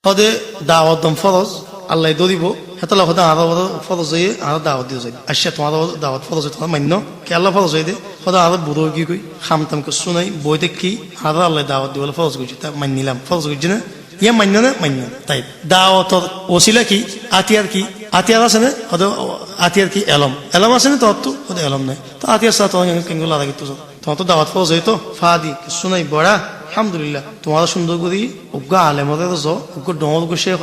হদে দাওয়াত দম ফরজ আল্লাহ দরিব হেতলা হদে আর ফরজ হয়ে আর দাওয়াত দিয়ে যায় আসছে তোমার দাওয়াত ফরজ তোমার মান্য কে আল্লাহ ফরজ হয়ে দে হদে আর বুড়ো কি কই খামতাম কে শুনাই বই দেখি আর আল্লাহ দাওয়াত দিয়ে বলে ফরজ করছি তা মান্য নিলাম ফরজ করছি না ইয়া মান্য না মান্য তাই দাওয়াতর ওসিলা কি আতিয়ার কি আতিয়ার আছে না হদে আতিয়ার কি এলম এলম আছে না তোর তো হদে এলম নাই তো আতিয়ার সাথে তোমার কেঙ্গুলো লাগা কিন্তু তোমার তো দাওয়াত ফরজ হয়ে তো ফাদি শুনাই বড়া আলহামদুলিল্লাহ তোমার সুন্দর করি উগ্র আলেমদের উগ্র ডমল গোসের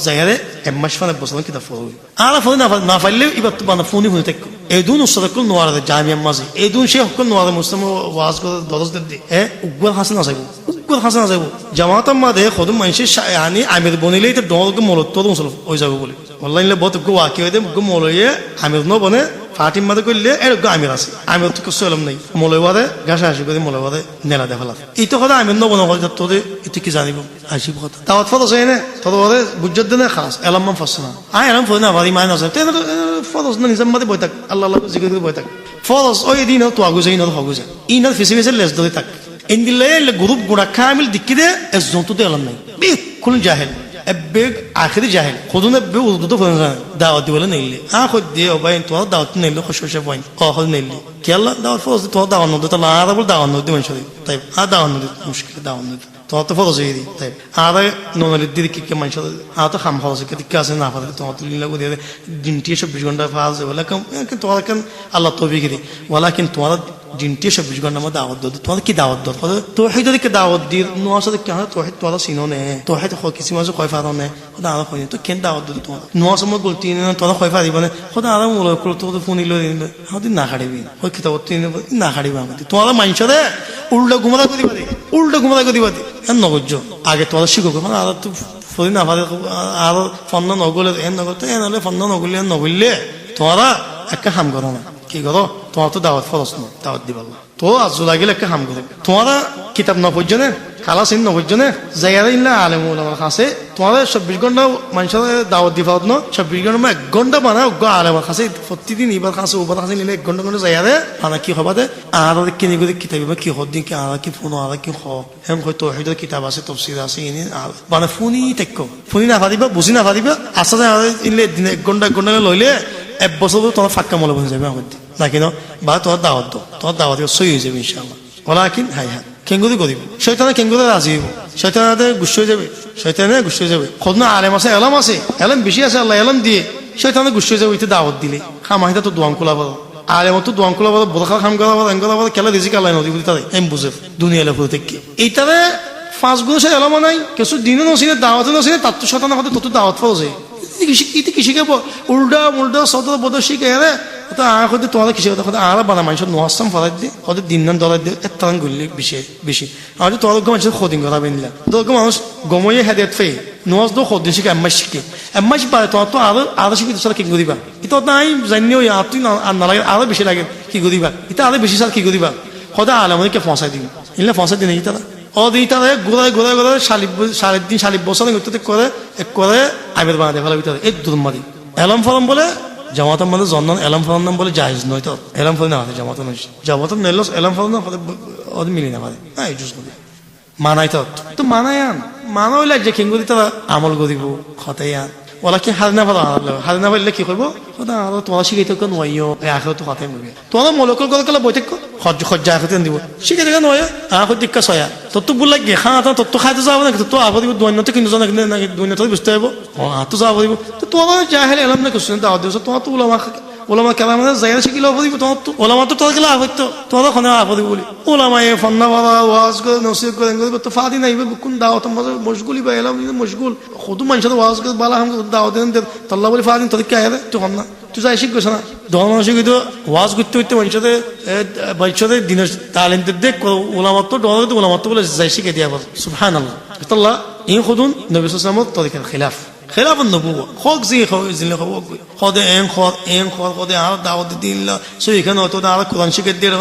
জায়গায় এমাস মানে বছর কিতাব পড়বে আর ফলে না পারলে এবার তো মানে ফোনই ফোনে থাকো এই দুন উস্তাদ নোয়ারে জামিয়ার মাঝে এই দুন সে সকল নোয়ারে মুসলিম ওয়াজ করে দরজদের দিয়ে উগ্র হাসে না যাবো উগ্র হাসে না যাবো জামাতার মাঝে সদম মানুষের আনি আমির বনিলে এটা ডমলকে মলত মুসল হয়ে যাবো বলে অনলাইনে বহুত উগ্র ওয়াকি হয়ে উগ্র মলয়ে আমির ন বনে ফাটির মাঝে করলে এরকম আমির আছে আমির তো কিছু এলাম নাই মলয়বাদে ঘাসা হাসি করে মলয়বাদে নেলা দেখা এই তো কথা আমির নবনা হল তোদের এটি কি জানিব আসিব কথা দাওয়াত ফরজ হয় না তোদের বুঝত দিনে খাস এলাম ফাঁস না এলাম ফোন না ভারি মায় না ফরজ না নিজাম মাঝে বই থাক আল্লাহ জিজ্ঞেস করে বই থাক ফরজ ওই দিন তো আগুজে ইনত হগুজে ইনত ফিসে ফিসে লেস ধরে থাক ইন্দিলে গ্রুপ গুড়া খামিল দিকি দে জন্তু এলাম নাই কোন জাহেল এবেগ আখেরি জাহেল খুদুন এবে উর্দু তো ফোন দাওয়াত দিবলে নেইলে খোদ দিয়ে ভাই তোমার দাওয়াত নেইলে খুশি পয়েন্ট কখন নেইলে কেলা দাওয়াত ফরজ তোমার দাওয়াত নদী তাহলে আর বল দাওয়াত নদী মানুষ তাই দাওয়াত নদী মুশকিল দাওয়াত নদী তোমার তো ফরজ হয়ে দিই তাই আর ননালির দিকে কে মানুষ তো খাম ফরজ দিকে আছে না পারে তোমার তো লীলা করে দিনটি 24 ঘন্টা ফাজ বলে তোমার কেন আল্লাহ তৌফিক দি ওয়ালা কিন্তু তোমার দিনটি 24 ঘন্টার মধ্যে দাওয়াত দাও তোমার কি দাওয়াত দাও তৌহিদ দিকে দাওয়াত দি নোয়াস দিকে কেন তৌহিদ তোরা চিনো নে তৌহিদ কিছু মাঝে কয় ফার নে খোদা আর কই তো কেন দাওয়াত দাও তোমার নোয়াস মত গলতি নে তোরা কয় ফারিব নে খোদা আর মোল করো তো ফোন ইলো হাদি না খাড়িবি ওই কিতাব তিন না খাড়িবি আমাদের তোমার মানুষরে উল্টা ঘুমরা করি পারে উল্টা ঘুমরা করি পারে নগজ আগে তোরা শিখো মানে আর তো ফরি না পারে আর ফন্ন নগলে এন নগলে এন হলে ফন্ন নগলে নগলে তোরা একটা হাম করো না কি করো তোমার তো দাওয়াত ফরজ না দাওয়াত দিবা তো আজ লাগিলে একটা হাম করো তোমারা কিতাব না পড়ছো না খালা চিন নপড়ছো না জায়গা ইল্লা আলেম ওলামার কাছে তোমার 24 ঘন্টা মানুষের দাওয়াত দিবা না 24 ঘন্টা 1 ঘন্টা বানা আলেমার কাছে প্রতিদিন এবার কাছে ওবার কাছে নিলে 1 ঘন্টা ঘন্টা জায়গা বানা কি হবা দে আর কিনে করে কিতাব কি হদিন কি আর কি ফোন আর কি হ হেম হয়তো তৌহিদের কিতাব আছে তাফসীর আছে ইনি মানে ফোনই তেকো ফোনই না পারিবা বুঝি না পারিবা আসা যায় ইলে দিনে 1 ঘন্টা লইলে এক বছর তোমার ফাক্কা মলে বনে যাবে আমার না কেন বা তোমার দাওয়াত দাও তোমার দাওয়াত সই হয়ে যাবে ইনশাআল্লাহ ওলাকিন হাই হ্যাঁ কেঙ্গুরি করিব শয়তানে কেঙ্গুরে রাজি হইব শয়তানে গুস্স হয়ে যাবে শয়তানে গুস্স হয়ে যাবে খোদ না আলেম আছে এলাম বেশি আছে আল্লাহ এলাম দিয়ে শয়তানে গুস্স হয়ে যাবে ওইতে দাওয়াত দিলে খামাহিতা তো দোয়াম খোলা বলো আলেম তো দোয়াম খোলা বলো বোধা খাম করা বলো এঙ্গলা বলো কেলা রিজিক আল্লাহ নদী বুঝতে এম বুঝে দুনিয়া এলাকা থেকে এইটারে 5 গুণ সে এলাম নাই কিছু দিনে নসিনে দাওয়াতে নসিনে তার তো শয়তানের কথা তত দাওয়াত ফরজ হয় ইতি কি শিখাব উল্টা সদর বদ শিখে রে হয়তো তোমাদের কিছু কথা আর বানা মানুষের নোয়াস্তাম ফরাই দিয়ে ওদের দিন নাম দরাই দিয়ে এত গুলি বেশি আর তোমার মানুষের খদিন করা বেনলা তোর মানুষ গময়ে হেদেত ফে নোয়াজ দো খদিন শিখে এম্মাই পারে তোমার তো আরো শিখি তোর কি করিবা এটা নাই জানিও আর তুই না লাগে আরো বেশি লাগে কি করিবা এটা আরো বেশি সার কি করিবা সদায় আলমকে ফসাই দিবি এলে ফসাই দিন তারা অদিতারে ঘুরায় 3.5 বছর করে আবেদ বানাতে ফেলা ভিতরে এই দুর্মাদি এলাম ফলম বলে জামাতের মধ্যে জন্ম এলাম ফলম নাম বলে জাহিজ নয় তো এলাম ফল না হয় জামাতের নেল এলাম ফলম না ওদের মিলি না পারে হ্যাঁ এই জুস মানাই তো মানাই মানা হইলে যে খেঙ্গুরি তারা আমল করিব খতাই ওলা কি হারিনা পারলে কি করবো তোমার শিখাইতে নয় আখের তো কথাই বলবে তোমার মলকল করে বই থাকো সজ্জা আখতে দিব শিখে থাকে নয় আখর দিকা ছয়া তোর তো বললে গে খা তোর তো খাইতে যাবো না তো আবার দিব দৈন্যতে কিন্তু জানা দৈন্য বুঝতে পারবো তো যাবো দিব তো তোমার জাহেল এলাম না কিছু দাওয়াত দিবস তোমার তো ওলামা কেলা মানে জায়গা শিখিলে দিব তোমার তো ওলামা তো তোর গেলে আহত তোমার ওখানে আপদি বলি ওলামায় ফন্না বাবা ওয়াজ করে নসিহত করে তো ফাদি নাই কোন দাওয়াত মাঝে মশগুলি বা এলাম মশগুল কত মানুষের ওয়াজ করে বালা হাম দাওয়াত দেন তাল্লা বলি ফাদিন তোর কে আয় তুই না তুই যাই শিখছ না ধর্ম মানুষ কিন্তু ওয়াজ করতে মানুষদের দিনের তালিমদের দেখ ওলামাত তো ওলামাত বলে যাই শিখে দিয়া বল সুবহানাল্লাহ তাল্লাহ এই খুদুন নবী সাল্লাল্লাহু আলাইহি ওয়াসাল্লাম তরিকার خلاف النبوة خوك زي خوك خد خد على دعوة الدين لا سوي كانوا تودا على القرآن شكل دير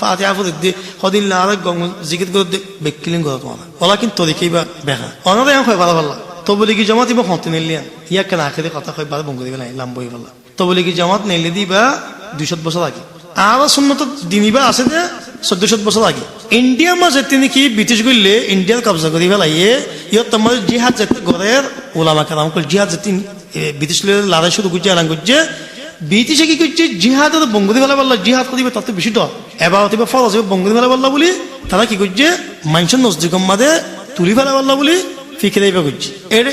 فاتحة فرد دي خد الله على قوم ذكر قد بكلين قد وانا ولكن طريقي بها أنا ده يوم خير والله تبليغ جماعة يبغى خمسين اللي يا كان آخر قطع خير بعد بنقول يبغى لامبوي والله تبليغ جماعة نيل دي بقى 200 بسرعة على سنة الدين بقى أصلا 200 بسرعة ইন্ডিয়ার মাঝে তিনি কি ব্রিটিশ করলে ইন্ডিয়ার কবজা করি ফেলাইয়ে ইয়ত তোমার জিহাদ যেতে ঘরের ওলামা কালাম করে জিহাদ যেতে ব্রিটিশ লড়াই শুরু করছে এলান করছে ব্রিটিশে কি করছে জিহাদ বঙ্গদি ফেলা বললো জিহাদ করিবে তাতে বেশি তো এবার হতে ফরজ বঙ্গদি ফেলা বললো বলি তারা কি করছে মানুষের নজদিকম মাঝে তুলি ফেলা বললো বলি ফিকে করছে এর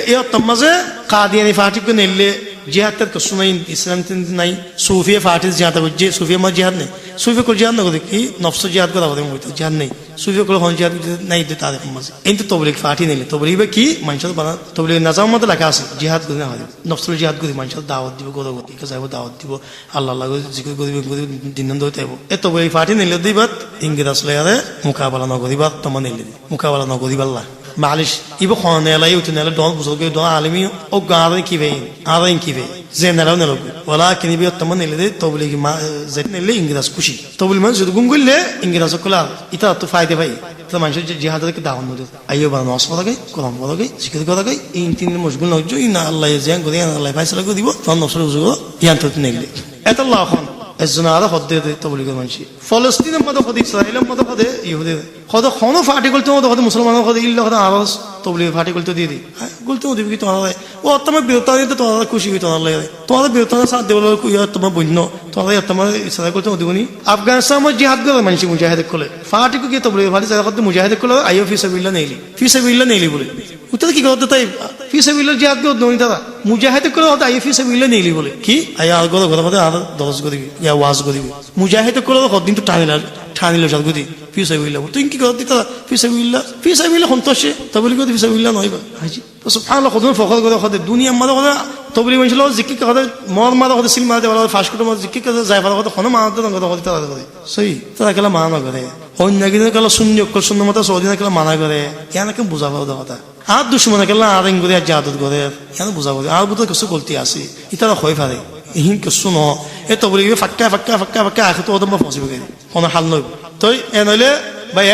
মাঝে কাদিয়ানি ফাটিকে নিলে জিহাদের কষ্ট নাই ইসলাম নাই সুফিয়া ফাটিস জিহাদ করছে সুফিয়া মাঝে জিহাদ নেই সুফিয়া করে জিহাদ না করে কি নফস জিহাদ করা হবে জিহাদ নেই সুফিয়া করে হন জিহাদ নাই তাদের মাঝে কিন্তু তবলিগ ফাটি নিলে তবলিগ কি মানুষের বানা তবলিগ নাজাম মধ্যে লেখা আছে জিহাদ করে না হয় নফসুল জিহাদ করে মানুষের দাওয়াত দিব গদগতি যাইব দাওয়াত দিব আল্লাহ আল্লাহ জিকির করিব দিন দইতে আইব এ তবলিগ ফাটি নিলে দিবাত ইংরেজ লয়ারে মোকাবেলা নকরিবা তোমার নিলে মোকাবেলা নকরিবাল্লাহ معلش يبقى خانه لا يوتنا لا دون بزرگ دون عالمي او غارن كي وين عارن كي وين زين لا نلو ولكن يبقى تمن اللي تبليغ ما زين اللي انجلس كوشي تبليغ ما زود گونگل له انجلس كلا ايتا تو فايده باي তো মানুষ জিহাদ কে দাওয়াত নদে আইও বা নামাজ পড়া গায় কোরআন পড়া গায় জিকির করা গায় এই তিন মশগুল নজো ইনা আল্লাহ জিয়ান করে আল্লাহ ফায়সালা করে দিব তখন নসর উজু ইয়ান তো নেলে এত আল্লাহ খান الزنارة خدي تبليغ المنشي فلسطين ما ده خدي إسرائيل ما ده خدي يهودي خد خانو فاتي قلت ما ده خدي مسلمان خدي إلا خد عرس تبليغ فاتي قلت دي قلت ما دي تو هذا وأتما بيرتاني تو هذا كوشي تو الله تو هذا بيرتاني سات دولار كوي أتما بنيو تو هذا أتما إسرائيل قلت ما ديوني أفغانستان ما جهاد كله منشي مجاهد كله فاتي كو كي تبليغ فاتي سات خد مجاهد كله أيو في سبيل الله نيلي في سبيل الله نيلي بولي উত্তর কি করতে তাই ফি সাবিলিল্লাহ জিহাদ করতে নই দাদা মুজাহিদ করে হতো আই ফি সাবিলিল্লাহ নেইলি বলে কি আয়া গদ গদ মধ্যে আর দরজ গদি ইয়া ওয়াজ গদি মুজাহিদ করে কত দিন তো ঠানিল জাত গদি ফি সাবিলিল্লাহ তুই কি করতে দাদা ফি সাবিলিল্লাহ সন্তোষে তবলি গদি ফি সাবিলিল্লাহ নইবা হাজি তো সুবহানাল্লাহ খদুন ফখর করে খদে দুনিয়া মাদা কথা তবলি মানছিল জিকির কথা মর মাদা কথা সিল মাদা ওলা ফাশ কুটো মাদা জিকির কথা যায় ফাদা কথা খনো মাদা কথা কথা তারা করে সই তারা কেলা মানা করে অন্য গিনে কেলা শূন্য কল শূন্য মত সৌদিনা কেলা মানা করে ইয়ানাকে বুঝাবা কথা আর দুশ্মনে কেলা আরেন করে আর জাদত করে ইয়ান বুঝাবো আর বুঝতে কিছু গলতি আছে ইতারা হয়ে পারে ইহিন কিছু ন এ তবলি ফাক্কা ফাক্কা ফাক্কা ফাক্কা আখে তো ওদম ফসিবে গেছে কোনো হাল নই তো এ নইলে ভাই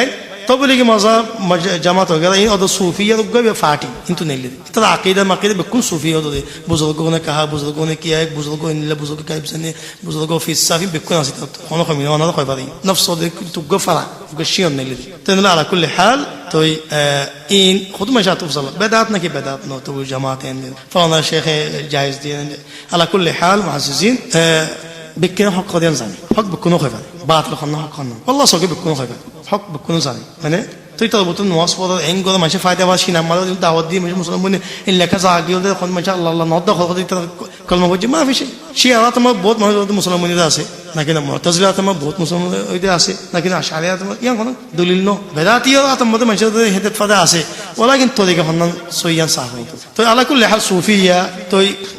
তবলিগি মজা জামাত হয়ে গেল এই ওদের সুফিয়া গবে ফাটি কিন্তু নেইলে তারা আকিদা মাকিদা বেকুন সুফিয়া ওদের বুজুর্গों ने कहा बुजुर्गों ने किया एक बुजुर्गों ने बुजुर्ग का ibsane बुजुर्गों fi safi বেকুন আছে তো কোনো কমি না না কই পারি নফস ওদের কিন্তু গফরা গশিয়ন নেইলে তো على كل حال তো ইন খুদ ما شاء الله بدات নাকি بدات নো তো জামাত এন্ড ফানা শেখ জায়েজ দিয়ে على كل حال معززين بكنا حق قديان زاني حق بكونو خيفا باطل خنا حق خنا والله سوق بكونو خيفا حق بكونو زاني মানে তুই তো বলতো নওয়াজ পড়া এন করে মানুষ ফায়দা বাসি না মারা দাওয়াত দিয়ে মুসলমান এই লেখা জাগি ওদের কোন মানুষ আল্লাহ আল্লাহ নদ খল করে কলমা বলছে মা ফিশে শিয়া তোমার বহুত মানুষ মুসলমানরা আছে নাকি না মুতাজিলা তোমার বহুত মুসলমান ওইতে আছে নাকি না আশারিয়া তোমার ইয়ান কোন দলিল ন বেদাতিও তোমার মানুষের হেদায়েত ফায়দা আছে ওলা কিন্তু তোদিকে হন্নান সইয়ান সাহ তো আলা কুল্লি হাল সুফিয়া তো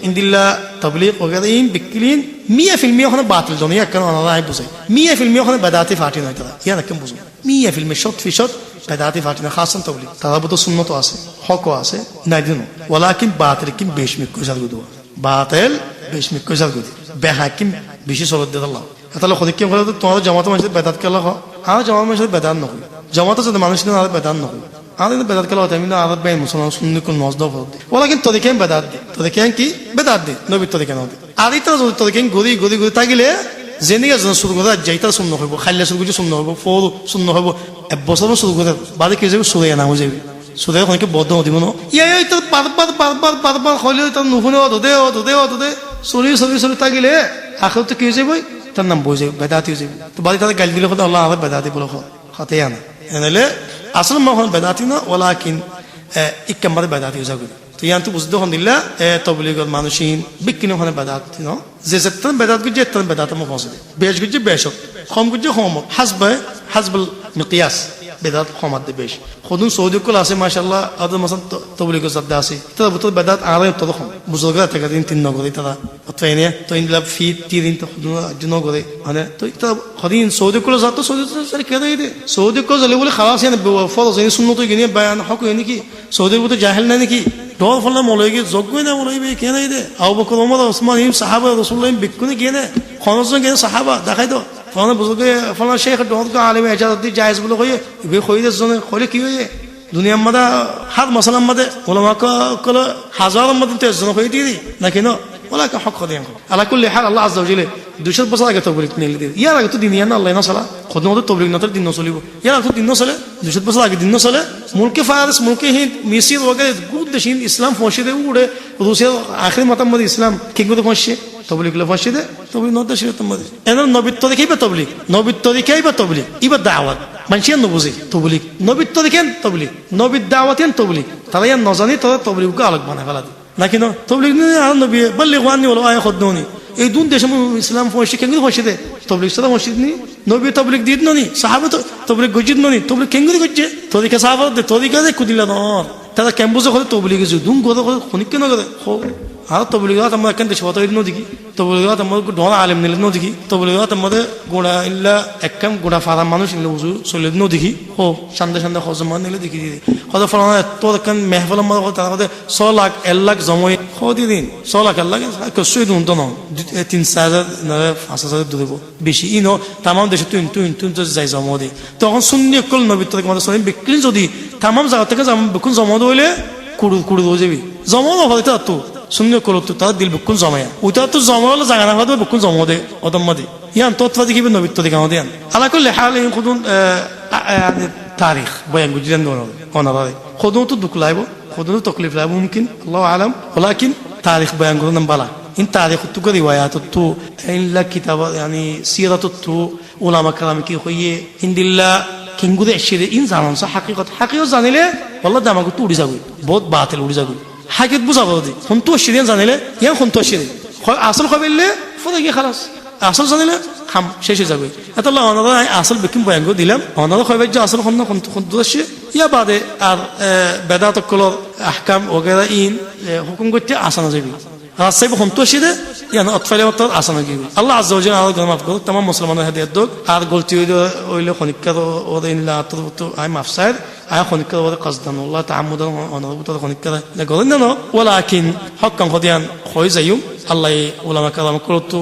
ইনদিল্লাহ তাবলীগ ওগেরা ইন বিকলিন 100% ওখানে বাতিল দুনিয়া কেন আল্লাহ বুঝাই 100% ওখানে বেদাতি ফাটি নয় তারা ইয়ান কেন বুঝো 100% শত ফিশত বেদাতি ফাটি না খাসন তাবলীগ তারা তো সুন্নাত আছে হকও আছে নাই দিন ওয়ালাকিন বাতিল কিন বেশমিক কইসাল গুদু বাতিল বেশমিক কইসাল গুদু বেহাকিম বেশি সরদ দেন আল্লাহ তাহলে খোদ কি বলে তোমার জামাত মানুষের বেদাত কেলা হয় আর জামাত মানুষের বেদাত নয় জামাত যদি মানুষ না আর বেদাত নয় আর বেদাত কেলা হয় আমি না আর বেন মুসলমান সুন্নি কোন নজদ হতে ওয়ালাকিন তো দেখেন বেদাত দে তো দেখেন কি বেদাত দে নবী তো দেখেন আর এটা যদি তো দেখেন গদি গদি গদি থাকিলে জেনিয়া জন শুরু করে যাইতা শূন্য হইব খাইলে শুরু করে শূন্য হইব ফল শূন্য হইব এক বছর শুরু করে বাদে কি যাবে সুরে না হয়ে যাবে সুরে অনেকে বদ্ধ দিব না ইয়াই তো বারবার হইলে তার নুহুনে অদে সরি থাকিলে আখের তো কি হয়ে যাবে তার নাম বই যাবে বেদাতি হয়ে যাবে তো বাদে তাদের গাল দিলে কথা আল্লাহ আমার বেদাতি বলে খাতে আনা এনাইলে আসলে মা বেদাতি না ওলাকিন ইকাম্বারে বেদাতি হয়ে যাবে তো ইয়ান তো বুঝতে হন দিল্লা তবলিগর মানুষিন বিকিনে ওখানে বেদাত ন যে যেতন বেদাত গুজে যেতন বেদাত মো পৌঁছে বেশ গুজে বেশক কম গুজে কম হাসবুল মিকিয়াস বেদাত কমাত দে বেশ খুদুন সৌদি কুল আছে মাশাআল্লাহ আদ মাসান তবলিগর সাদা আছে তো বুতল বেদাত আরে তো কম বুজুর্গরা থেকে দিন তিন নগরে তারা অতএনে তো ইনলা ফি তিন তো খুদুন জনগরে মানে তো এটা খুদিন সৌদি কুল জাত সৌদি সর কে দেই দে সৌদি কুল জলে বলে খালাস ইয়ান ফরজ এই সুন্নত গিনে বায়ান হক নাকি সৌদি বুতে জাহেল না নাকি ডর ফলে মলয়গে যজ্ঞই না মলয়বে কে নাই দে আবু বকর ওমর ওসমান ইম সাহাবা রাসূলুল্লাহ বিকুনি কে না খনজন কে সাহাবা দেখাই তো ফলা বুজুর্গে ফলা শেখ ডর কা আলেম ইজাজত দি জায়েজ বলে কই বে কইদের জন্য কইলে কি হয় দুনিয়া মাদা হাত মাসালাম মাদে ওলামা কল হাজার মধ্যে তে জন কই দি নাকি না ওলা কা হক দিন আলা কুল্লি হাল আল্লাহ আযজা ওয়াজাল 200 বছর আগে তবলিগ নিলে দিয়ে ইয়ার আগে তো দিন ইয়ান আল্লাহ না চলা খোদ মতো তবলিগ না দিন চলিব ইয়ার আগে তো দিন চলে 200 বছর আগে দিন চলে মুলকে ফারিস মুলকে হিন্দ মিসর ওগারে গুড দেশিন ইসলাম ফসিদে উড়ে রুসিয়া আখরি মাতামদ ইসলাম কি করে ফসে তবলিগ লে ফসিদে তবলিগ নদ দেশে তামদ এন নবিত্ব দেখেই বা তবলিগ নবিত্ব দেখেই বা তবলিগ ইবা দাওয়াত মানুষের নবুঝে তবলিগ নবিত্ব দেখেন তবলিগ নবীর দাওয়াতেন তবলিগ তারা ইয়ান নজানি তারা তবলিগকে আলোক বানায় ফেলা দিই নাকি ন তবলিগ আর নবী বললে ওয়ানি হলো আয় খদ্দনি এই দুন দেশে ইসলাম ফসি কেন ফসিদে তবলিগ সাদা মসজিদ নি নবী তবলিগ দিত ননি সাহাবা তবলিগ গজিত ননি তবলিগ কেঙ্গুরি গজছে তরিকা সাহাবা তরিকা যে কুদিলা ন তারা ক্যাম্পুজে করে তবলিগ গেছে দুন গদ করে খনিক কেন করে আর তবলিগাত আমরা এখান দেশে হতো নদীকি তবলিগাত আমার ডর আলেম নিলে নদীকি তবলিগাত আমাদের গোড়া ইল্লা একদম গোড়া ফারা মানুষ নিলে উজু চলে নদীকি ও সান্দে সান্দে হজমান নিলে দেখি দিয়ে হয়তো ফলানা এত একখান মেহফল আমার তার মধ্যে 100 লাখ 1 লাখ জমাই হদি দিন 100 লাখ 1 লাখ কষ্টই দিন তো না 3-4 5,000 দূরে বেশি ই ন তামাম দেশে তুই যাই জমা দিই তখন শূন্য কল নবী তোর আমাদের শরীর বিক্রি যদি তামাম জায়গা থেকে বেকুন জমা দিলে কুড়ু হয়ে যাবি জমা হয়তো তো শূন্য করো তো তার দিল বুকুন জমায়া ওইটা তো জমা হলো জায়গা না হলে বুকুন জমা দে অদম্মা দে ইয়ান তৎফা দেখিবে নবিত্ব দেখে আমাদের ইয়ান আলা করলে হাল খুদুন তারিখ বয়ান গুজিরান অনারে খুদুন তো দুঃখ লাইব খুদুন তো তকলিফ লাইব মুমকিন আল্লাহ আলম ولكن তারিখ বয়ান গুলো বালা ইন তারিখ তো রিওয়ায়াত তো ইল্লা কিতাব يعني سيرة তো উলামা کرام কি হইয়ে হিন্দিল্লা কিংগুদে এসে ইন জানান সা হাকিকত জানিলে والله দামাগু তো উড়ি যাবে বহুত বাতিল উড়ি যাবে হাকিকত বুঝাবো দি সন্তোষী জানিলে ইয়ান সন্তোষী আসল খবরলে ফলে গিয়ে খালাস আসল জানিলে খাম শেষ হয়ে যাবে এত অনারা আসল বিকিম বয়াঙ্গ দিলাম অনারা খবর যে আসল সন্তোষী ইয়া বাদে আর বেদাত কলর আহকাম ওগেরা ইন হুকুম করতে আসানা যাবি রাজসাহেব সন্তোষী দে ইয়ান অতফালে অতর আসানা গিয়ে আল্লাহ আজ আর মাফ করুক তাম মুসলমানের হাদিয়াত দোক আর গলতি হইলে খনিকার ওর ইনলা আই মাফসায়ের আয় খনিকার ওর কাজদান আল্লাহ তাআমুদ অনরবুত খনিকার গলেন না ওয়ালাকিন হক্কান খদিয়ান হই যাইম আল্লাহ উলামা কালাম করতো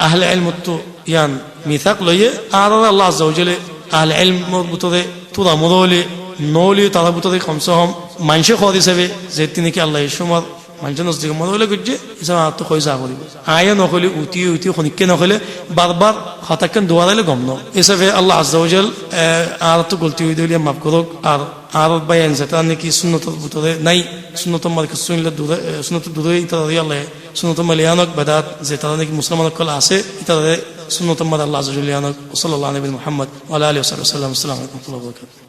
আহলে ইলম তো ইয়ান মিসাক লইয়ে আর আল্লাহ আজ আহলে ইলম বুতরে তুরা মদলে নলি তারা বুতরে কমসহম মানসে খদ হিসাবে যে তিনি কি আল্লাহ সুমার মানুষের নজদিকে মনে হলে করছে হিসাবে আর তো হয়ে যা করিব আয়া নকলে উঠি খনিককে নকলে বারবার হঠাৎ দোয়ারাইলে গম ন হিসাবে আল্লাহ আজ্জাউজাল আর তো গলতি হয়ে দিলে মাফ করুক আর আর বায়ান যেটা নাকি সুন্নতর ভিতরে নাই সুন্নত মালিক শুনলে দূরে সুন্নত দূরে ইতারা আল্লাহ সুন্নত মালিয়ানক বেদাত যেটা নাকি মুসলমানক কল আছে ইতারা সুন্নত মাল আল্লাহ আজ্জাউজাল সাল্লাল্লাহু আলাইহি মুহাম্মদ ওয়া আলিহি ওয়া সাল্লাম আসসালামু আলাইকুম ওয়া রাহমাতুল্লাহি ওয়া বারাকাতুহু